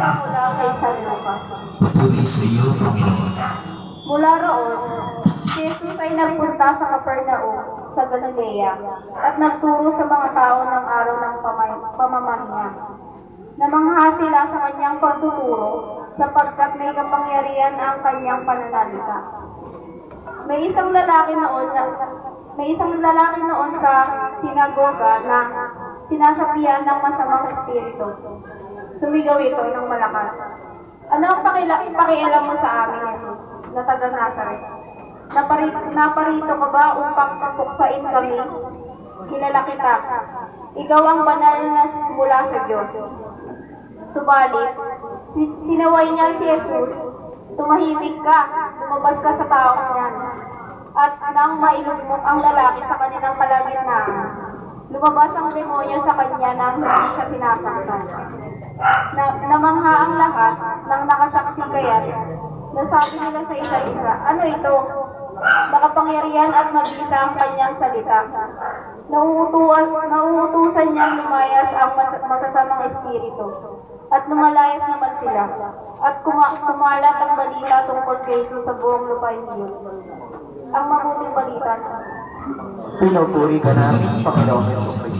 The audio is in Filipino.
Talata mula kay San Lucas. Papuri sa iyo, Panginoon. Mula roon, si Jesus ay nagpunta sa Capernaum sa Galilea at nagturo sa mga tao ng araw ng pamamahinga. Namangha sila sa kanyang pagtuturo sapagkat may kapangyarihan ang kanyang pananalita. May isang lalaki noon sa sinagoga na sinasabihan ng masamang espiritu. Sumigaw ito ng malakas. Ano ang pakialam mo sa amin, Jesus, na taga Nazaret? Naparito ka ba upang puksain kami? Kilala kita. Ikaw ang banal na mula sa Diyos. Subalit, sinaway niya si Jesus, tumahimik ka, lumabas ka sa taong yan. At nang mailugmok ang lalaki sa kanilang kalagitnaan, lumabas ang demonyo sa kanya nang hindi siya sinasaktan. Namangha ang lahat ng nakasaksi kaya't nasabi nila sa isa't isa, ano ito? Makapangyarihan at mabisa ang kanyang salita. Nauutusan niyang lumayas ang masasamang espiritu. At lumalayas naman sila. At kumalat ang balita tungkol kay Jesus sa buong lupain yun. Ang mabuting balita. Pinupuri ka namin, Panginoon.